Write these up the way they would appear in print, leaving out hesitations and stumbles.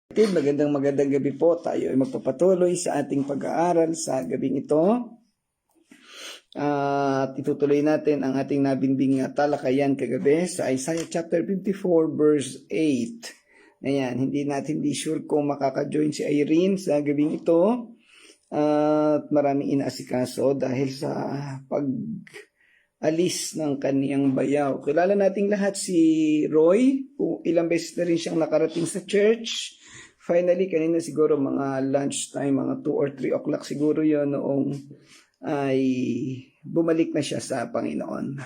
Magandang gabi po. Tayo ay magpapatuloy sa ating pag-aaral sa gabing ito. At itutuloy natin ang ating nabimbing talakayan kagabi sa Isaiah chapter 54 verse 8. Ayan, hindi sure kung makaka-join si Irene sa gabing ito. At maraming inaasikaso dahil sa pag-alis ng kaniyang bayaw. Kilala nating lahat si Roy. Ilang beses na rin siyang nakarating sa church. Finally, kanina siguro mga lunchtime, mga 2 or 3 o'clock siguro yon noong ay bumalik na siya sa Panginoon.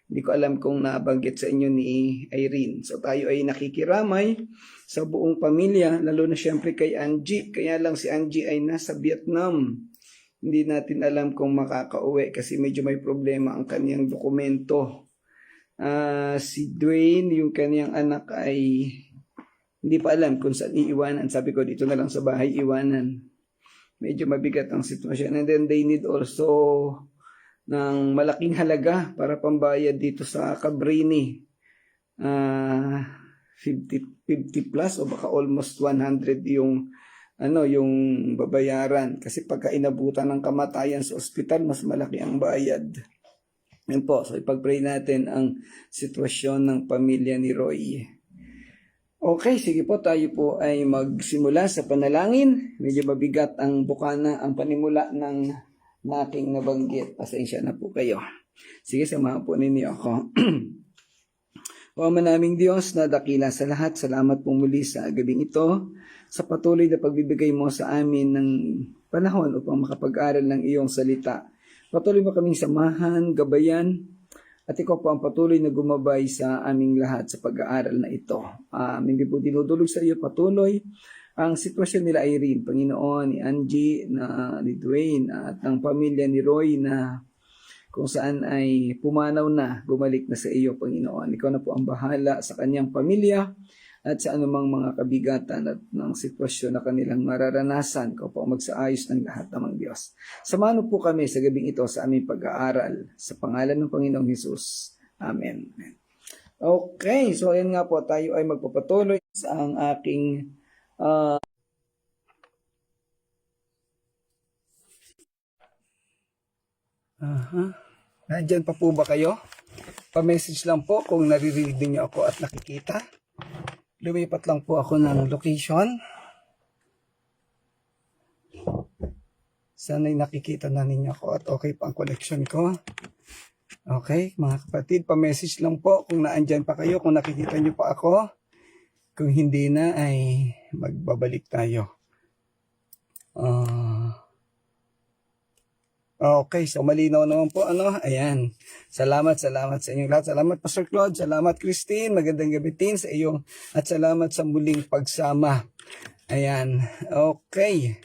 Hindi ko alam kung nabanggit sa inyo ni Irene. So tayo ay nakikiramay sa buong pamilya, lalo na siyempre kay Angie. Kaya lang si Angie ay nasa Vietnam. Hindi natin alam kung makakauwi kasi medyo may problema ang kaniyang dokumento. Si Dwayne, yung kaniyang anak ay hindi pa alam kung saan iiwanan. Sabi ko, dito na lang sa bahay iwanan. Medyo mabigat ang sitwasyon. And then they need also ng malaking halaga para pambayad dito sa Cabrini. 50 plus o baka almost 100 yung babayaran. Kasi pagka inabutan ng kamatayan sa ospital, mas malaki ang bayad. Yan po. So ipag-pray natin ang sitwasyon ng pamilya ni Roy. Okay, sige po, tayo po ay magsimula sa panalangin. Medyo mabigat ang bukana, ang panimula ng aking nabanggit. Pasensya na po kayo. Sige, samahan po ninyo ako. O Ama naming Diyos na dakila sa lahat, salamat po muli sa gabing ito, sa patuloy na pagbibigay mo sa amin ng panahon upang makapag-aral ng iyong salita. Patuloy mo kaming samahan, gabayan, at ikaw po ang patuloy na gumabay sa aming lahat sa pag-aaral na ito. Hindi po dinudulog sa iyo patuloy ang sitwasyon nila Irene, Panginoon, ni Angie, ni Dwayne, at ang pamilya ni Roy na kung saan ay pumanaw na, bumalik na sa iyo, Panginoon. Ikaw na po ang bahala sa kanyang pamilya at sa anumang mga kabigatan at ng sitwasyon na kanilang mararanasan. Ikaw po ang magsaayos ng lahat namang Diyos. Samahan po kami sa gabing ito sa aming pag-aaral sa pangalan ng Panginoong Hesus. Amen. Okay, so ayan nga po, tayo ay magpapatuloy sa ang aking Nandyan pa po ba kayo? Pa-message lang po kung naririnig niyo ako at nakikita. Lumipat lang po ako ng location. Sana'y nakikita na ninyo ako at okay pa ang connection ko. Okay, mga kapatid, pa-message lang po kung naandyan pa kayo, kung nakikita niyo pa ako. Kung hindi na ay magbabalik tayo. Okay, so malinaw naman po ayan. Salamat sa inyong lahat. Salamat Pastor Claude, salamat Christine, magandang gabi din sa iyong at salamat sa muling pagsama. Ayan. Okay.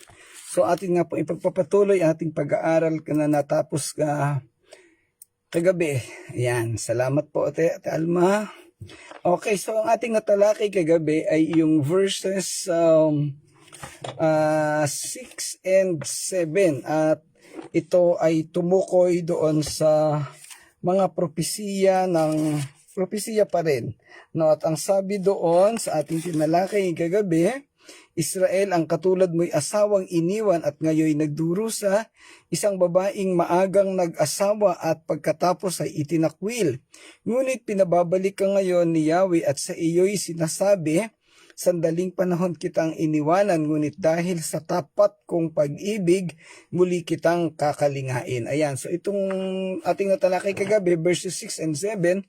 So atin nga po ipagpapatuloy ating pag-aaral na natapos kagabi. Ayan. Salamat po Ate Alma. Okay, so ang ating natalakay kagabi ay yung verses 6 and 7 at ito ay tumukoy doon sa mga propesiya pa rin. No, at ang sabi doon sa ating tinalakay kagabi, Israel, ang katulad mo'y asawang iniwan at ngayoy nagdurusa, isang babaeng maagang nag-asawa at pagkatapos ay itinakwil. Ngunit pinababalik ka ngayon ni Yahweh at sa iyo'y sinasabi, sandaling panahon kitang iniwanan, ngunit dahil sa tapat kong pag-ibig, muli kitang kakalingain. Ayan, so itong ating natalakay kagabi, verses 6 and 7,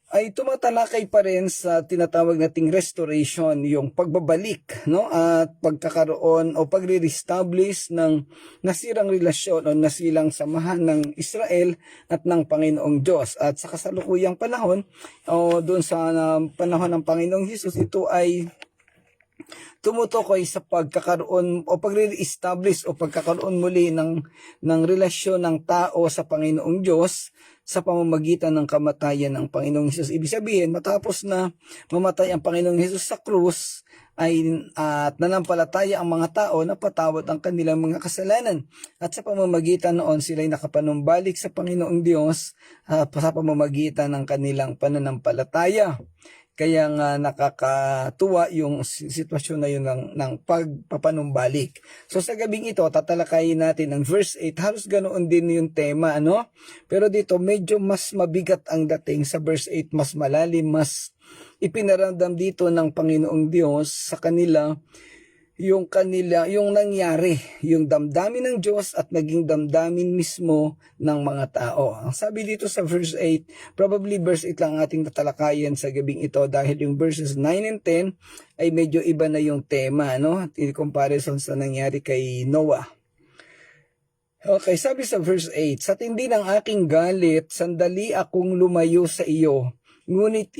ay tumatalakay pa rin sa tinatawag nating restoration, yung pagbabalik, no? At pagkakaroon o pagre-establish ng nasirang relasyon o nasilang samahan ng Israel at ng Panginoong Diyos. At sa kasalukuyang panahon o doon sa panahon ng Panginoong Hesus, ito ay tumutukoy sa pagkakaroon o pagre-establish o pagkakaroon muli ng relasyon ng tao sa Panginoong Diyos sa pamamagitan ng kamatayan ng Panginoong Hesus. Ibig sabihin, matapos na mamatay ang Panginoong Hesus sa krus, ay nanampalataya ang mga tao na patawad ang kanilang mga kasalanan. At sa pamamagitan noon, sila'y nakapanumbalik sa Panginoong Diyos sa pamamagitan ng kanilang pananampalataya. Kaya nga nakakatuwa yung sitwasyon na yun ng pagpapanumbalik. So sa gabing ito, tatalakayin natin ang verse 8. Halos ganoon din yung tema, ano? Pero dito medyo mas mabigat ang dating. Sa verse 8, mas malalim, mas ipinaramdam dito ng Panginoong Diyos sa kanila yung nangyari, yung damdamin ng Diyos at naging damdamin mismo ng mga tao. Ang sabi dito sa verse 8, probably verse 8 lang ating tatalakayan sa gabing ito dahil yung verses 9 and 10 ay medyo iba na yung tema, no? In comparison sa nangyari kay Noah. Okay, sabi sa verse 8, sa tindi ng aking galit, sandali akong lumayo sa iyo, ngunit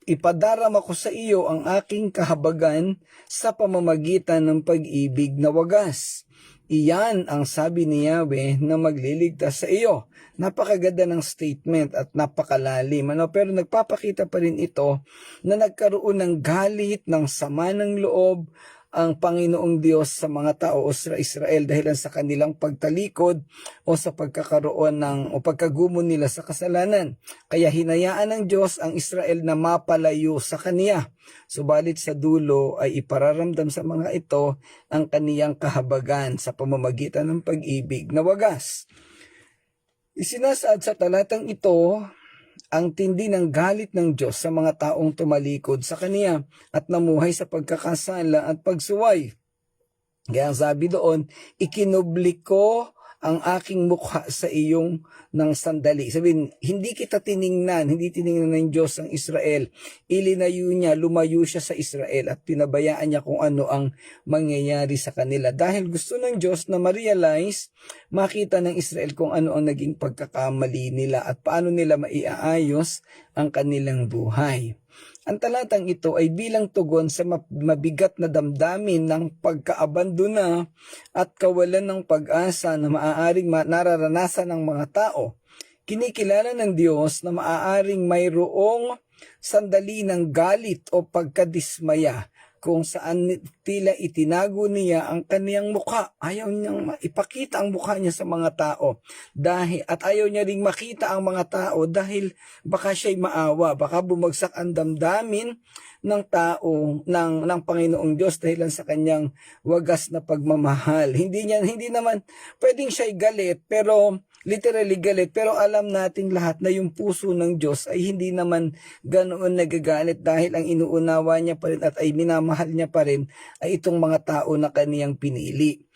ipadarama ko sa iyo ang aking kahabagan sa pamamagitan ng pag-ibig na wagas. Iyan ang sabi ni Yahweh na magliligtas sa iyo. Napakaganda ng statement at napakalalim. Pero nagpapakita pa rin ito na nagkaroon ng galit, ng sama ng loob, ang Panginoong Diyos sa mga tao o sa Israel dahil sa kanilang pagtalikod o sa pagkakaroon o pagkagumo nila sa kasalanan. Kaya hinayaan ng Diyos ang Israel na mapalayo sa Kaniya. Subalit sa dulo ay ipararamdam sa mga ito ang kaniyang kahabagan sa pamamagitan ng pag-ibig na wagas. Isinasaad sa talatang ito ang tindi ng galit ng Diyos sa mga taong tumalikod sa Kaniya at namuhay sa pagkakasala at pagsuway. Kaya ang sabi doon, ikinubli ko ang aking mukha sa iyong ng sandali. Sabihin, hindi kita tiningnan, hindi tiningnan ng Diyos ang Israel. Ilinayo niya, lumayo siya sa Israel at pinabayaan niya kung ano ang mangyayari sa kanila. Dahil gusto ng Diyos na ma-realize, makita ng Israel kung ano ang naging pagkakamali nila at paano nila maiaayos ang kanilang buhay. Ang talatang ito ay bilang tugon sa mabigat na damdamin ng pagkaabandona at kawalan ng pag-asa na maaaring nararanasan ng mga tao. Kinikilala ng Diyos na maaaring mayroong sandali ng galit o pagkadismaya kung saan tila itinago niya ang kaniyang mukha. Ayaw niyang ipakita ang mukha niya sa mga tao. At ayaw niya ring makita ang mga tao dahil baka siya'y maawa. Baka bumagsak ang damdamin ng tao, ng Panginoong Diyos dahil sa kanyang wagas na pagmamahal. Hindi naman pwedeng siya'y galit, pero literally galit, pero alam nating lahat na yung puso ng Diyos ay hindi naman ganoon nagagalit dahil ang inuunawa niya pa rin at ay minamahal niya pa rin ay itong mga tao na kaniyang pinili.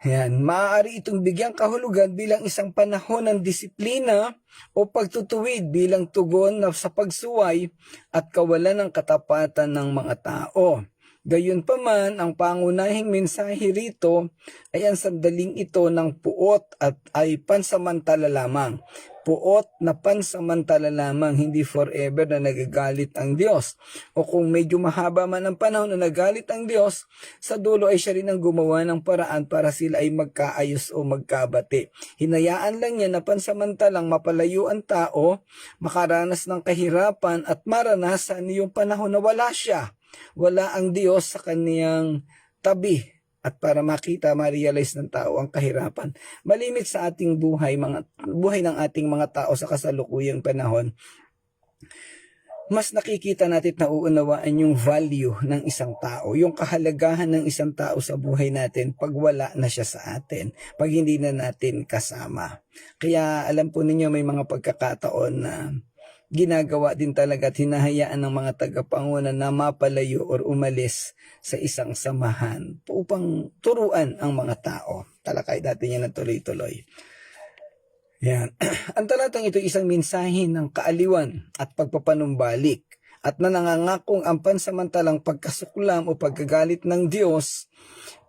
Yan, maaari itong bigyang kahulugan bilang isang panahon ng disiplina o pagtutuwid bilang tugon na sa pagsuway at kawalan ng katapatan ng mga tao. Gayunpaman, ang pangunahing mensahe rito ay ang sandaling ito ng puot at ay pansamantala lamang. Puot na pansamantala lamang, hindi forever na nagagalit ang Diyos. O kung medyo mahaba man ang panahon na nagalit ang Diyos, sa dulo ay siya rin ang gumawa ng paraan para sila ay magkaayos o magkabati. Hinayaan lang niya na pansamantalang mapalayo ang tao, makaranas ng kahirapan at maranasan yung panahon na wala siya. Wala ang Diyos sa kaniyang tabi at para makita, ma-realize ng tao ang kahirapan. Malimit sa ating buhay ng ating mga tao sa kasalukuyang panahon, mas nakikita natin at nauunawaan yung value ng isang tao, yung kahalagahan ng isang tao sa buhay natin pag wala na siya sa atin, pag hindi na natin kasama. Kaya alam po ninyo may mga pagkakataon na ginagawa din talaga at hinahayaan ng mga tagapanguna na mapalayo or umalis sa isang samahan upang turuan ang mga tao. Talakay natin yan na tuloy-tuloy. Yan. Ang talatang ito isang mensahe ng kaaliwan at pagpapanumbalik at nanangangakong ang pansamantalang pagkasuklam o pagkagalit ng Diyos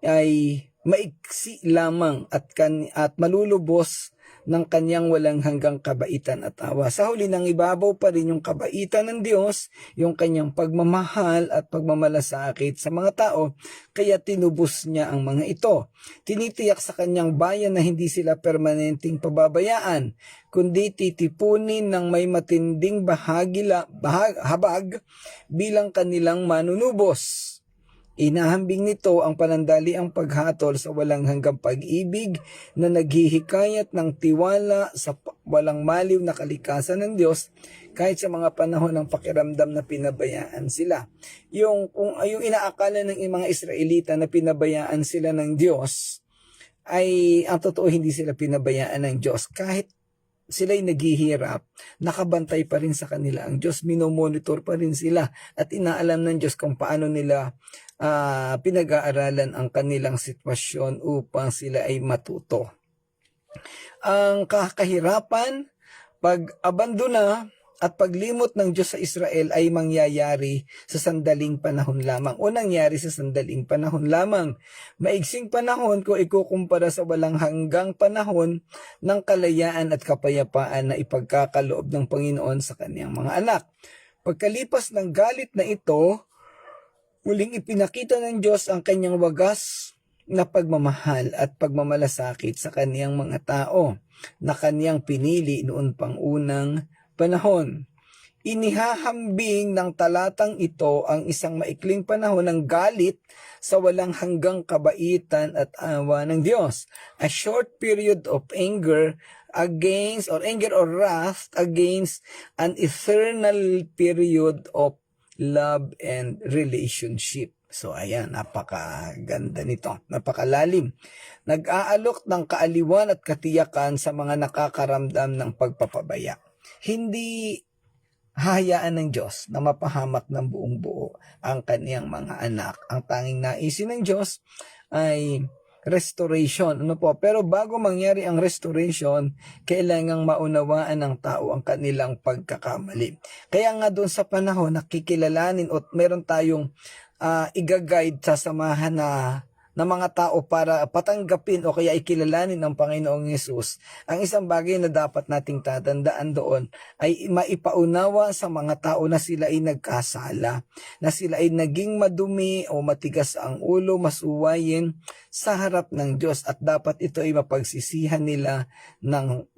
ay maiksi lamang at malulubos ng kanyang walang hanggang kabaitan at awa. Sa huli ng ibabaw pa rin yung kabaitan ng Diyos, yung kanyang pagmamahal at pagmamalasakit sa mga tao, kaya tinubos niya ang mga ito. Tinitiyak sa kanyang bayan na hindi sila permanenteng pababayaan, kundi titipunin ng may matinding habag bilang kanilang manunubos. Inahambing nito ang panandaliang paghatol sa walang hanggang pag-ibig na naghihikayat ng tiwala sa walang maliw na kalikasan ng Diyos kahit sa mga panahon ng pakiramdam na pinabayaan sila. Yung inaakala ng mga Israelita na pinabayaan sila ng Diyos, ay ang totoo hindi sila pinabayaan ng Diyos. Kahit sila'y naghihirap, nakabantay pa rin sa kanila ang Diyos, minomonitor pa rin sila at inaalam ng Diyos kung paano nila pinag-aaralan ang kanilang sitwasyon upang sila ay matuto. Ang kahirapan, pag-abandona at paglimot ng Diyos sa Israel ay mangyayari sa sandaling panahon lamang o nangyari sa sandaling panahon lamang. Maigsing panahon kung ikukumpara sa walang hanggang panahon ng kalayaan at kapayapaan na ipagkakaloob ng Panginoon sa kaniyang mga anak. Pagkalipas ng galit na ito, muling ipinakita ng Diyos ang kanyang wagas na pagmamahal at pagmamalasakit sa kaniyang mga tao na kaniyang pinili noon pang unang panahon. Inihahambing ng talatang ito ang isang maikling panahon ng galit sa walang hanggang kabaitan at awa ng Diyos. A short period of anger or wrath against an eternal period of love and relationship. So ayan, napakaganda nito, napakalalim. Nag-aalok ng kaaliwan at katiyakan sa mga nakakaramdam ng pagpapabaya. Hindi hahayaan ng Diyos na mapahamak ng buong buo ang kaniyang mga anak. Ang tanging naisin ng Diyos ay restoration. Pero bago mangyari ang restoration, kailangang maunawaan ng tao ang kanilang pagkakamali. Kaya nga doon sa panahon, nakikilalanin o meron tayong i-guide sa samahan na mga tao para patanggapin o kaya ikilalanin ng Panginoong Yesus. Ang isang bagay na dapat nating tatandaan doon ay maipaunawa sa mga tao na sila ay nagkasala, na sila ay naging madumi o matigas ang ulo, masuwayin sa harap ng Diyos, at dapat ito ay mapagsisihan nila ng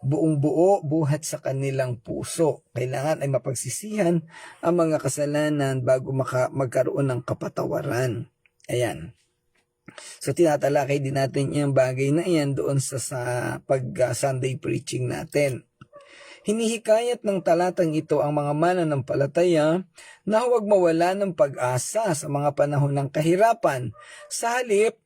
buong buo buhat sa kanilang puso. Kailangan ay mapagsisihan ang mga kasalanan bago magkaroon ng kapatawaran. Ayan. So tinatalakay din natin yung bagay na yan doon sa pag-Sunday preaching natin. Hinihikayat ng talatang ito ang mga mananampalataya na huwag mawala ng pag-asa sa mga panahon ng kahirapan. Sa halip,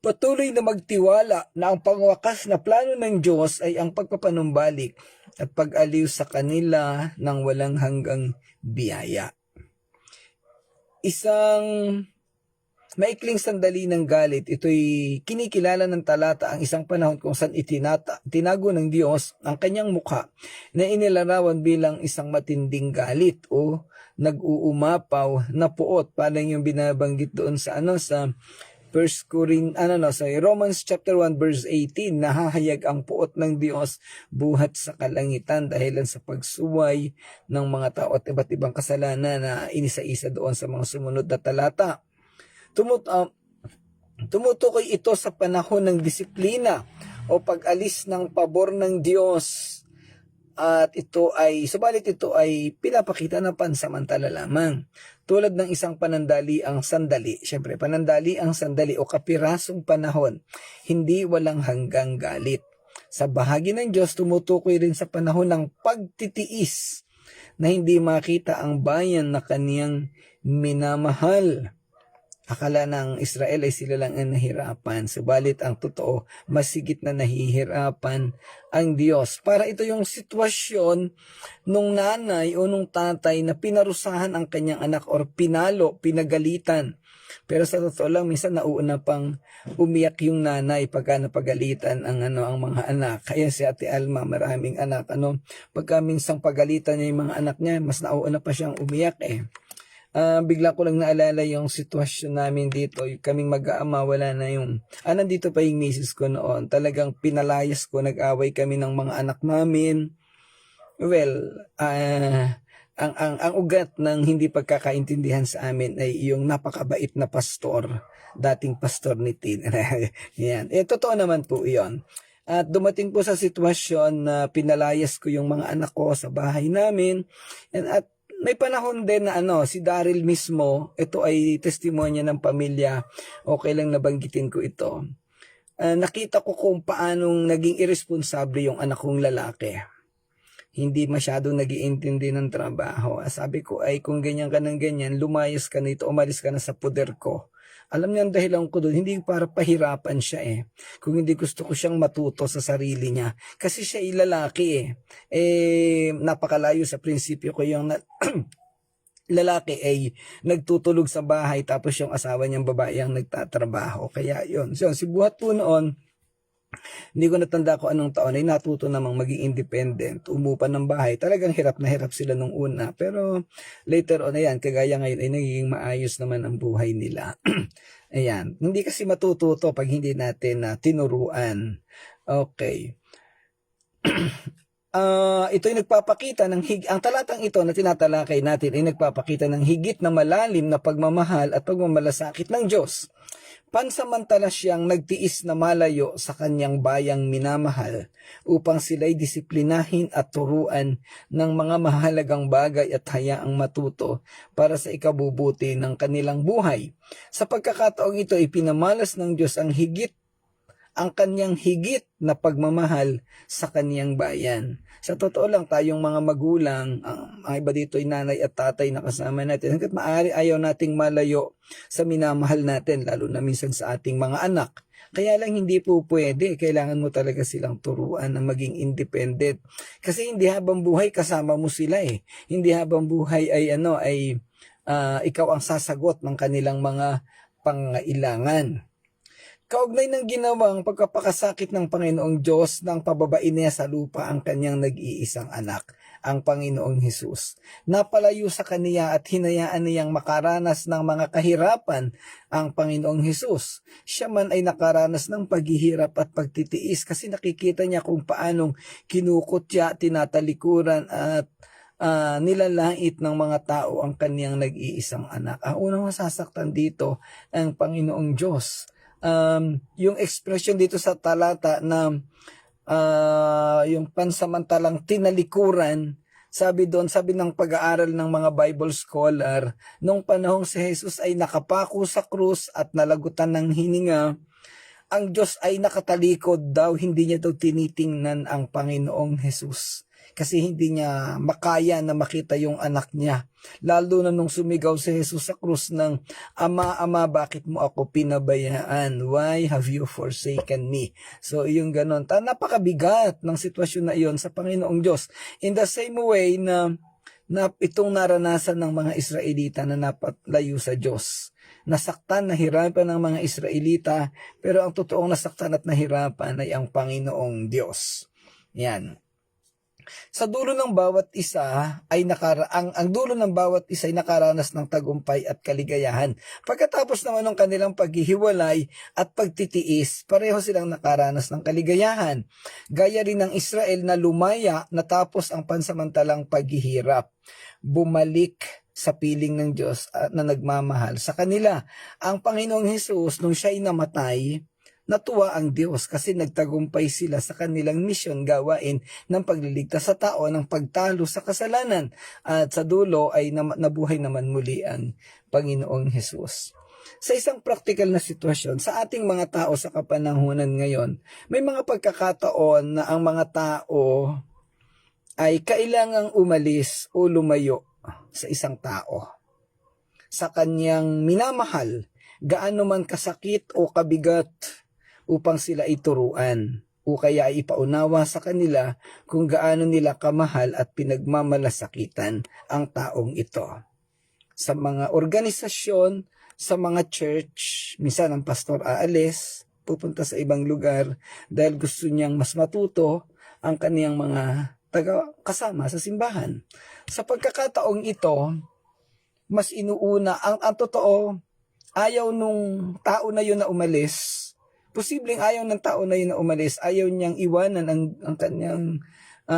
patuloy na magtiwala na ang pangwakas na plano ng Diyos ay ang pagpapanumbalik at pag-aliw sa kanila ng walang hanggang biyaya. Isang maikling sandali ng galit, ito'y kinikilala ng talata ang isang panahon kung saan tinago ng Diyos ang kanyang mukha na inilarawan bilang isang matinding galit o nag-uumapaw na puot. Parang yung binabanggit doon sa Romans chapter 1 verse 18, nahahayag ang puot ng Diyos buhat sa kalangitan dahilan sa pagsuway ng mga tao at iba't ibang kasalanan na inisa-isa doon sa mga sumunod na talata. Tumutukoy ito sa panahon ng disiplina o pag-alis ng pabor ng Diyos, at subalit ito ay pinapakita na pansamantala lamang. Tulad ng isang panandaliang sandali o kapirasong panahon, hindi walang hanggang galit. Sa bahagi ng Diyos, tumutukoy rin sa panahon ng pagtitiis na hindi makita ang bayan na kaniyang minamahal. Akala ng Israel ay sila lang ang nahirapan. Subalit ang totoo, masigit na nahihirapan ang Diyos. Para ito yung sitwasyon nung nanay o nung tatay na pinarusahan ang kanyang anak or pinagalitan. Pero sa totoo lang, minsan nauuna pang umiyak yung nanay pagka napagalitan ang mga anak. Kaya si Ate Alma, maraming anak. Pagka minsang pagalitan niya yung mga anak niya, mas nauuna pa siyang umiyak Bigla ko lang naalala yung sitwasyon namin dito. Kaming mag-aama, wala na yung nandito pa yung misis ko noon. Talagang pinalayas ko, nag-away kami ng mga anak namin. Well, ang ugat ng hindi pagkakaintindihan sa amin ay yung napakabait na pastor, dating pastor ni Tin. Yan. Totoo naman po 'yon. At dumating po sa sitwasyon na pinalayas ko yung mga anak ko sa bahay namin, at may panahon din na si Daryl mismo, ito ay testimonya ng pamilya, okay lang nabanggitin ko ito. Nakita ko kung paanong naging irresponsable yung anak kong lalaki. Hindi masyadong nag-iintindi ng trabaho. Sabi ko ay kung ganyan ka ng ganyan, lumayas ka nito, umalis ka na sa poder ko. Alam niya ang dahilan ko doon, hindi para pahirapan siya Kung hindi gusto ko siyang matuto sa sarili niya. Kasi siya ay lalaki napakalayo sa prinsipyo ko yung lalaki ay nagtutulog sa bahay tapos yung asawa niyang babae ang nagtatrabaho. Kaya yun. So, si buhat po noon, hindi ko natanda ko anong taon ay natuto namang maging independent, umupa ng bahay. Talagang hirap na hirap sila nung una. Pero later on, ayan, kagaya ngayon ay nagiging maayos naman ang buhay nila. Ayan, hindi kasi matututo pag hindi natin tinuruan. Okay. Ito ay nagpapakita ng ang talatang ito na tinatalakay natin ay nagpapakita ng higit na malalim na pagmamahal at pagmamalasakit ng Diyos. Pansamantala siyang nagtiis na malayo sa kanyang bayang minamahal upang sila'y disiplinahin at turuan ng mga mahalagang bagay at hayaang matuto para sa ikabubuti ng kanilang buhay. Sa pagkakataong ito, ipinamalas ng Diyos ang kanyang higit na pagmamahal sa kanyang bayan. Sa totoo lang, tayong mga magulang, ang iba dito ay nanay at tatay na kasama natin. Hanggat maaari ayaw nating malayo sa minamahal natin, lalo na minsan sa ating mga anak. Kaya lang hindi po pwede. Kailangan mo talaga silang turuan na maging independent. Kasi hindi habang buhay kasama mo sila Hindi habang buhay ay ikaw ang sasagot ng kanilang mga pangailangan. Kaugnay ng ginawang pagkapakasakit ng Panginoong Diyos nang pababain niya sa lupa ang kanyang nag-iisang anak, ang Panginoong Hesus. Napalayo sa kaniya at hinayaan niyang makaranas ng mga kahirapan ang Panginoong Hesus. Siya man ay nakaranas ng paghihirap at pagtitiis kasi nakikita niya kung paanong kinukutya, tinatalikuran at nilalait ng mga tao ang kanyang nag-iisang anak. Ang unang masasaktan dito ang Panginoong Diyos. Yung expression dito sa talata na yung pansamantalang tinalikuran, sabi ng pag-aaral ng mga Bible scholar, nung panahong si Jesus ay nakapako sa krus at nalagutan ng hininga, ang Diyos ay nakatalikod daw, hindi niya daw tinitingnan ang Panginoong Jesus. Kasi hindi niya makaya na makita yung anak niya. Lalo na nung sumigaw si Jesus sa krus ng, Ama, Ama, bakit mo ako pinabayaan? Why have you forsaken me? So, yung ganon. Napakabigat ng sitwasyon na iyon sa Panginoong Diyos. In the same way na itong naranasan ng mga Israelita na napalayo sa Diyos. Nasaktan, nahirapan ng mga Israelita, pero ang totoong nasaktan at nahirapan ay ang Panginoong Diyos. Yan. Sa dulo ng bawat isa ay ang dulo ng bawat isa ay nakaranas ng tagumpay at kaligayahan. Pagkatapos naman ng kanilang paghihiwalay at pagtitiis, pareho silang nakaranas ng kaligayahan. Gaya rin ng Israel na lumaya natapos ang pansamantalang paghihirap. Bumalik sa piling ng Diyos na nagmamahal sa kanila. Ang Panginoong Hesus, nung siya'y namatay, natuwa ang Diyos kasi nagtagumpay sila sa kanilang misyon gawain ng pagliligtas sa tao ng pagtalo sa kasalanan at sa dulo ay nabuhay naman muli ang Panginoong Hesus. Sa isang praktikal na sitwasyon, sa ating mga tao sa kapanahunan ngayon, may mga pagkakataon na ang mga tao ay kailangang umalis o lumayo sa isang tao. Sa kanyang minamahal, gaano man kasakit o kabigat upang sila ituruan o kaya ay ipaunawa sa kanila kung gaano nila kamahal at pinagmamalasakitan ang taong ito. Sa mga organisasyon, sa mga church, minsan ang pastor aalis, pupunta sa ibang lugar dahil gusto niyang mas matuto ang kaniyang mga kasama sa simbahan. Sa pagkakataong ito, mas inuuna, ang totoo, ayaw nung tao na yun na umalis. Posibleng ayaw ng tao na yun na umalis, ayaw niyang iwanan ang kanyang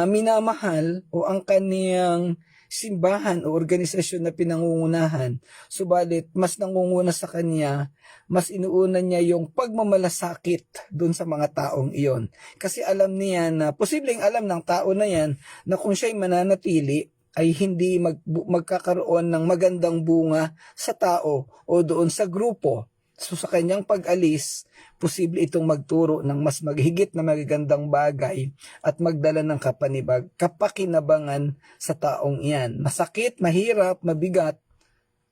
minamahal o ang kanyang simbahan o organisasyon na pinangungunahan. Subalit, mas nangunguna sa kanya, mas inuuna niya yung pagmamalasakit dun sa mga taong iyon. Kasi alam niya na, posibleng alam ng tao na yan, na kung siya'y mananatili, ay hindi magkakaroon ng magandang bunga sa tao o doon sa grupo. So sa kanyang pag-alis, posible itong magturo ng mas maghigit na magagandang bagay at magdala ng kapakinabangan sa taong iyan. Masakit, mahirap, mabigat,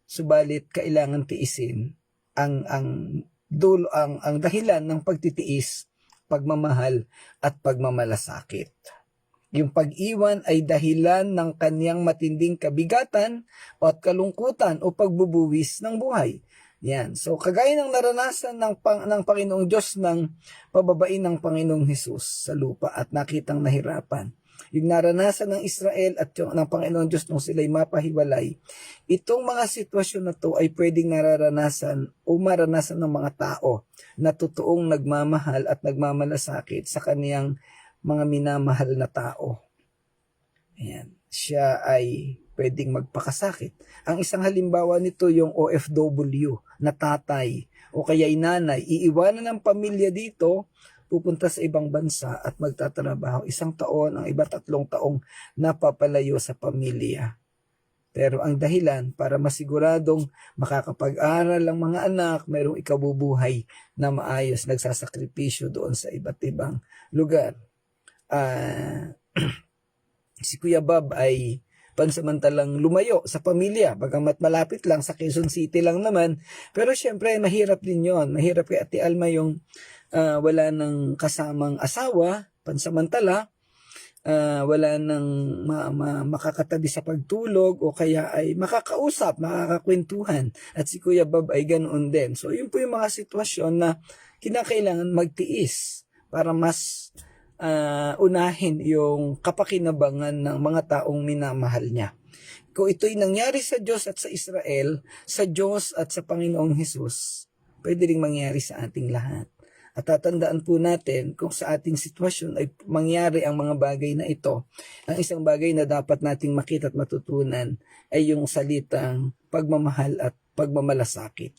subalit kailangan tiisin ang dahilan ng pagtitiis, pagmamahal at pagmamalasakit. Yung pag-iwan ay dahilan ng kanyang matinding kabigatan at kalungkutan o pagbubuwis ng buhay. Yan. So, kagaya ng naranasan ng Panginoong Diyos ng pababain ng Panginoong Hesus sa lupa at nakitang nahirapan. Yung naranasan ng Israel at yung ng Panginoong Diyos nung sila'y mapahiwalay, itong mga sitwasyon na to ay pwedeng nararanasan o maranasan ng mga tao na totoong nagmamahal at nagmamalasakit sa kaniyang mga minamahal na tao. Ayan. Siya ay pwedeng magpakasakit. Ang isang halimbawa nito yung OFW na tatay o kaya'y nanay, iiwanan ng pamilya dito, pupunta sa ibang bansa at magtatrabaho 1 taon, ang iba 3 taong napapalayo sa pamilya. Pero ang dahilan para masiguradong makakapag-aral ang mga anak, mayroong ikabubuhay na maayos, nagsasakripisyo doon sa iba't ibang lugar. Si Kuya Bob ay pansamantalang lumayo sa pamilya, bagamat malapit lang sa Quezon City lang naman, pero syempre mahirap din yon. Mahirap kay Ate Alma yung wala nang kasamang asawa, pansamantala, wala nang makakatabi sa pagtulog o kaya ay makakausap, makakakwentuhan, at si Kuya Bob ay ganoon din. So yun po yung mga sitwasyon na kinakailangan magtiis para mas unahin yung kapakinabangan ng mga taong minamahal niya. Kung ito'y nangyari sa Diyos at sa Israel, sa Diyos at sa Panginoong Hesus, pwede ring mangyari sa ating lahat. At tatandaan po natin kung sa ating sitwasyon ay mangyari ang mga bagay na ito, ang isang bagay na dapat nating makita at matutunan ay yung salitang pagmamahal at pagmamalasakit.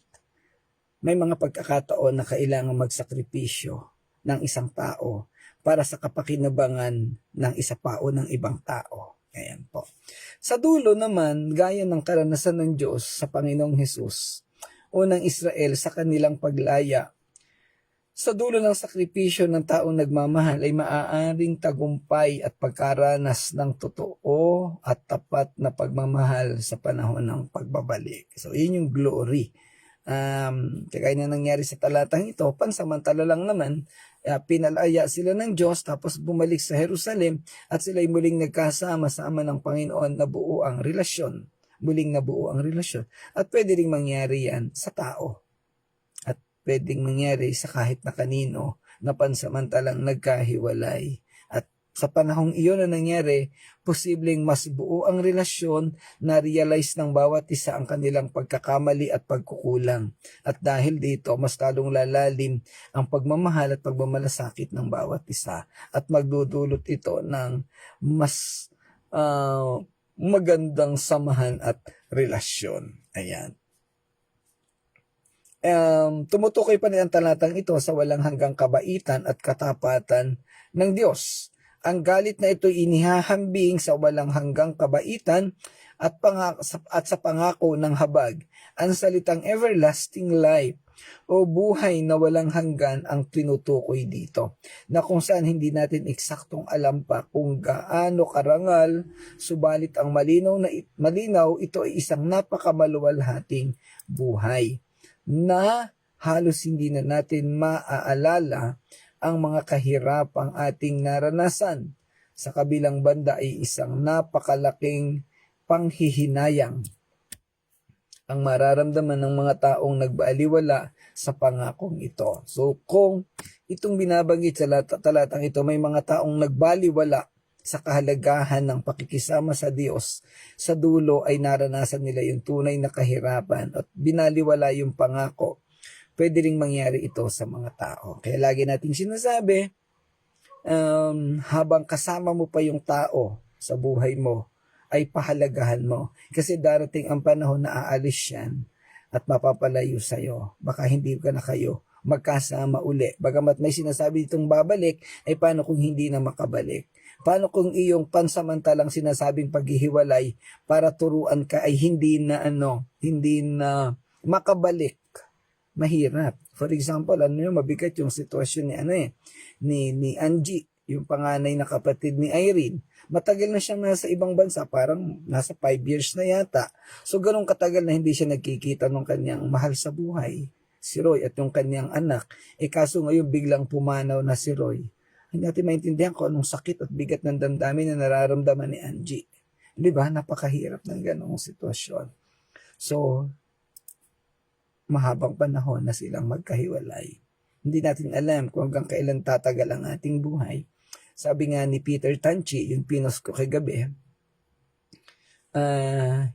May mga pagkakataon na kailangan magsakripisyo ng isang tao para sa kapakinabangan ng isa pa o ng ibang tao. Ayan po. Sa dulo naman, gaya ng karanasan ng Diyos sa Panginoong Hesus o ng Israel sa kanilang paglaya, sa dulo ng sakripisyo ng taong nagmamahal ay maaaring tagumpay at pagkaranas ng totoo at tapat na pagmamahal sa panahon ng pagbabalik. So, yun yung glory. Kagaya na nangyari sa talatang ito, pansamantala lang naman, pinalaya sila ng Diyos tapos bumalik sa Jerusalem at sila'y muling nagkasama-sama ng Panginoon na buo ang relasyon. Muling nabuo ang relasyon. At pwede ring mangyari yan sa tao. At pwedeng mangyari sa kahit na kanino na pansamantalang nagkahiwalay. At sa panahong iyon na nangyari, posibleng mas buo ang relasyon, na-realize ng bawat isa ang kanilang pagkakamali at pagkukulang. At dahil dito, mas lalong lalalim ang pagmamahal at pagmamalasakit ng bawat isa. At magdudulot ito ng mas magandang samahan at relasyon. Ayan. Tumutukoy pa rin ang talatang ito sa walang hanggang kabaitan at katapatan ng Diyos. Ang galit na ito inihahambing sa walang hanggang kabaitan at sa pangako ng habag. Ang salitang everlasting life o buhay na walang hanggan ang tinutukoy dito, na kung saan hindi natin eksaktong alam pa kung gaano karangal, subalit ang malinaw ito ay isang napakamaluwalhating buhay na halos hindi na natin maaalala ang mga kahirapang ating naranasan. Sa kabilang banda ay isang napakalaking panghihinayang ang mararamdaman ng mga taong nagbaaliwala sa pangakong ito. So kung itong binabanggit sa talatang ito, may mga taong nagbaliwala sa kahalagahan ng pakikisama sa Diyos, sa dulo ay naranasan nila yung tunay na kahirapan at binaliwala yung pangako. Pwede ring mangyari ito sa mga tao. Kaya lagi nating sinasabi, habang kasama mo pa yung tao sa buhay mo, ay pahalagahan mo. Kasi darating ang panahon na aalis yan at mapapalayo sa'yo. Baka hindi ka na kayo magkasama uli. Bagamat may sinasabi itong babalik, ay paano kung hindi na makabalik? Paano kung iyong pansamantalang sinasabing paghihiwalay para turuan ka ay hindi na makabalik? Mahirap. For example, mabigat yung sitwasyon ni Angie, yung panganay na kapatid ni Irene. Matagal na siyang nasa ibang bansa, parang nasa 5 years na yata. So ganun katagal na hindi siya nagkikita ng kanyang mahal sa buhay, si Roy, at yung kanyang anak. Kaso ngayon biglang pumanaw na si Roy. Hindi natin maintindihan kung anong sakit at bigat ng damdamin na nararamdaman ni Angie. Di ba? Napakahirap ng ganong sitwasyon. So, mahabang panahon na silang magkahiwalay. Hindi natin alam kung hanggang kailan tatagal ang ating buhay. Sabi nga ni Peter Tanchi, yung pinost ko kagabi,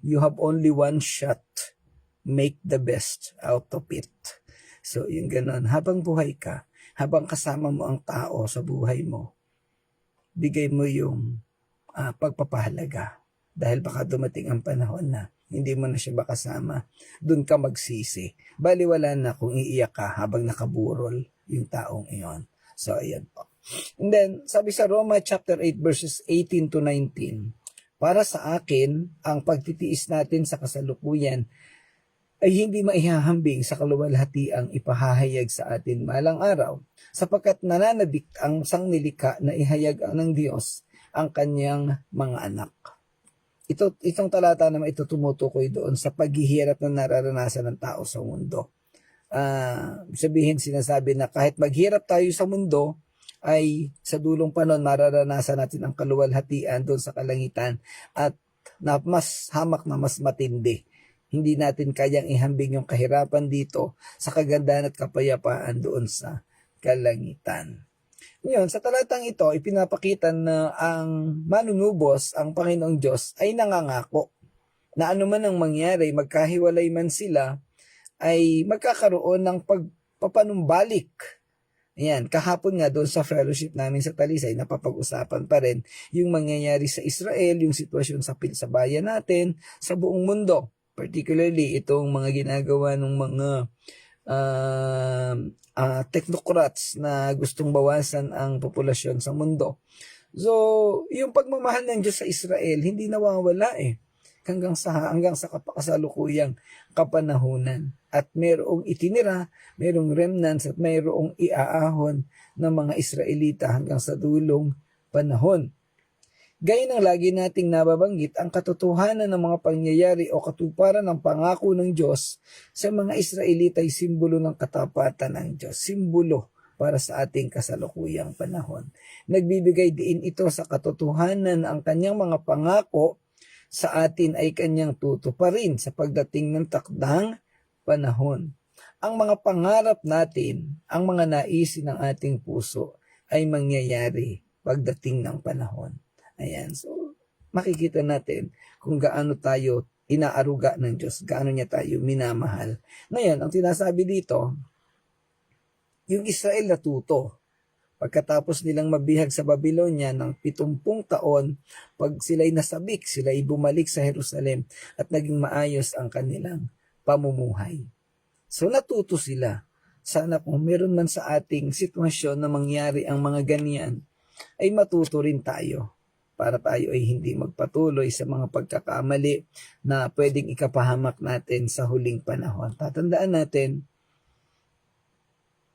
you have only one shot, make the best out of it. So, yung ganon, habang buhay ka, habang kasama mo ang tao sa buhay mo, bigay mo yung pagpapahalaga. Dahil baka dumating ang panahon na hindi mo na siya makasama, doon ka magsisi. Baliwala na kung iiyak ka habang nakaburol yung taong iyon. So, ayan po. And then, sabi sa Roma chapter 8 verses 18 to 19, para sa akin, ang pagtitiis natin sa kasalukuyan ay hindi maihahambing sa kaluwalhatiang ipahahayag sa atin malang araw, sapagkat nananabik ang sanglilika na ihayag ng Diyos ang kanyang mga anak. Itong talata naman ito tumutukoy doon sa paghihirap na nararanasan ng tao sa mundo. Sabihin, sinasabi na kahit maghirap tayo sa mundo, ay sa dulong panahon mararanasan natin ang kaluwalhatian doon sa kalangitan at na mas hamak na mas matindi. Hindi natin kayang ihambing yung kahirapan dito sa kagandahan at kapayapaan doon sa kalangitan. Ngayon, sa talatang ito, ipinapakita na ang manunubos, ang Panginoong Diyos, ay nangangako na anuman ang mangyari, magkahiwalay man sila, ay magkakaroon ng pagpapanumbalik. Ayan, kahapon nga doon sa fellowship namin sa Talisay, napapag-usapan pa rin yung mangyayari sa Israel, yung sitwasyon sa bayan natin, sa buong mundo. Particularly, itong mga ginagawa ng mga technocrats na gustong bawasan ang populasyon sa mundo. So, yung pagmamahal ng Diyos sa Israel, hindi nawawala hanggang sa kasalukuyang kapanahunan. At mayroong itinira, mayroong remnants at mayroong iaahon ng mga Israelita hanggang sa dulong panahon. Gaya ng lagi nating nababanggit, ang katotohanan ng mga pangyayari o katuparan ng pangako ng Diyos sa mga Israelita ay simbolo ng katapatan ng Diyos, simbolo para sa ating kasalukuyang panahon. Nagbibigay din ito sa katotohanan na ang kanyang mga pangako sa atin ay kanyang tutuparin sa pagdating ng takdang panahon. Ang mga pangarap natin, ang mga naisin ng ating puso ay mangyayari pagdating ng panahon. Ayan, so makikita natin kung gaano tayo inaaruga ng Diyos, gaano niya tayo minamahal. Ngayon, ang tinasabi dito, yung Israel natuto. Pagkatapos nilang mabihag sa Babylonia ng 70 taon, pag sila'y nasabik, sila'y bumalik sa Jerusalem at naging maayos ang kanilang pamumuhay. So natuto sila. Sana kung meron man sa ating sitwasyon na mangyari ang mga ganyan, ay matuto rin tayo para tayo ay hindi magpatuloy sa mga pagkakamali na pwedeng ikapahamak natin sa huling panahon. Tatandaan natin,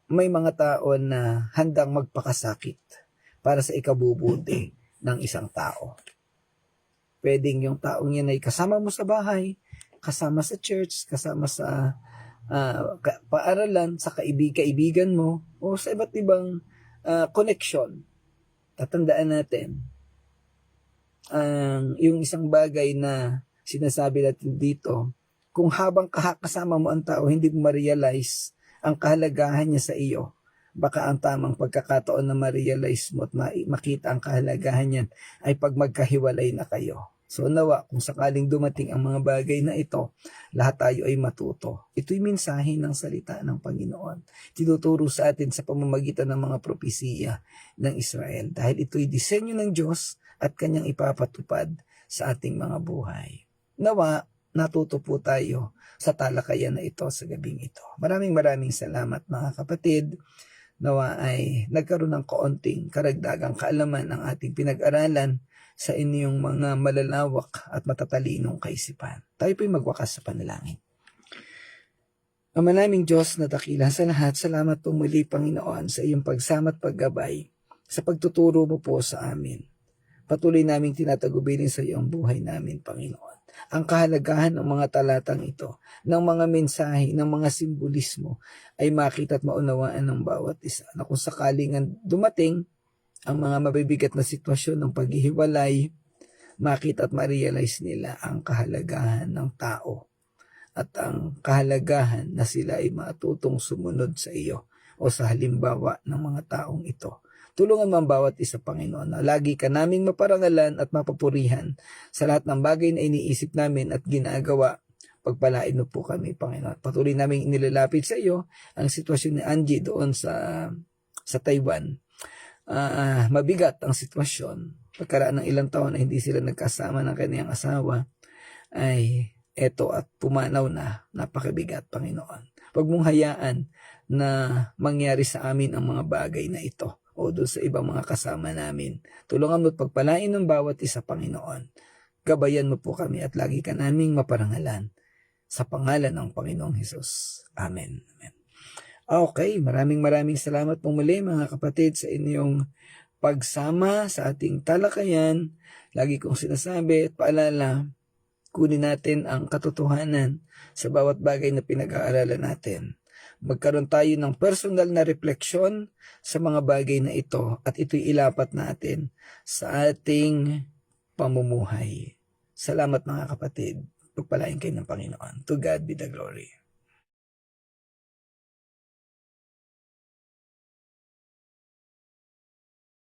may mga tao na handang magpakasakit para sa ikabubuti ng isang tao. Pwedeng yung taong yan ay kasama mo sa bahay, kasama sa church, kasama sa paaralan, sa kaibigan mo, o sa iba't ibang connection. Tatandaan natin, yung isang bagay na sinasabi natin dito, kung habang kasama mo ang tao, hindi mo ma-realize ang kahalagahan niya sa iyo, baka ang tamang pagkakataon na ma-realize mo at makita ang kahalagahan niyan ay pag magkahiwalay na kayo. So nawa, kung sakaling dumating ang mga bagay na ito, lahat tayo ay matuto. Ito'y mensahe ng salita ng Panginoon. Tinuturo sa atin sa pamamagitan ng mga propesiya ng Israel. Dahil ito'y disenyo ng Diyos at kanyang ipapatupad sa ating mga buhay. Nawa, natuto po tayo sa talakayan na ito sa gabing ito. Maraming salamat mga kapatid. nawa ay nagkaroon ng kaunting karagdagang kaalaman ng ating pinag-aralan sa inyong mga malalawak at matatalinong kaisipan. Tayo po'y magwakas sa panalangin. Ama naming Diyos na dakila sa lahat, salamat po muli Panginoon sa iyong pagsama at paggabay sa pagtuturo mo po sa amin. Patuloy naming tinatagubilin sa iyo ang buhay namin, Panginoon. Ang kahalagahan ng mga talatang ito, ng mga mensahe, ng mga simbolismo ay makita at maunawaan ng bawat isa na kung sakaling dumating ang mga mabibigat na sitwasyon ng paghihiwalay, makita at ma-realize nila ang kahalagahan ng tao at ang kahalagahan na sila ay matutong sumunod sa iyo o sa halimbawa ng mga taong ito. Tulungan mo ang bawat isa, Panginoon, na lagi ka naming maparangalan at mapapurihan sa lahat ng bagay na iniisip namin at ginagawa. Pagpalain mo po kami, Panginoon. Patuloy namin inilalapit sa iyo ang sitwasyon ni Angie doon sa Taiwan. Mabigat ang sitwasyon. Pagkaraan ng ilang taon na hindi sila nagkasama ng kanyang asawa, ay eto at pumanaw na, napakabigat, Panginoon. Huwag mong hayaan na mangyari sa amin ang mga bagay na ito o doon sa ibang mga kasama namin. Tulungan mo at pagpalain ng bawat isa, Panginoon. Gabayan mo po kami at lagi ka naming maparangalan. Sa pangalan ng Panginoong Hesus. Amen. Amen. Okay, maraming salamat po muli mga kapatid sa inyong pagsama sa ating talakayan. Lagi kong sinasabi at paalala, kunin natin ang katotohanan sa bawat bagay na pinag-aaralan natin. Magkaroon tayo ng personal na refleksyon sa mga bagay na ito at ito'y ilapat natin sa ating pamumuhay. Salamat mga kapatid. Pagpalain kayo ng Panginoon. To God be the glory.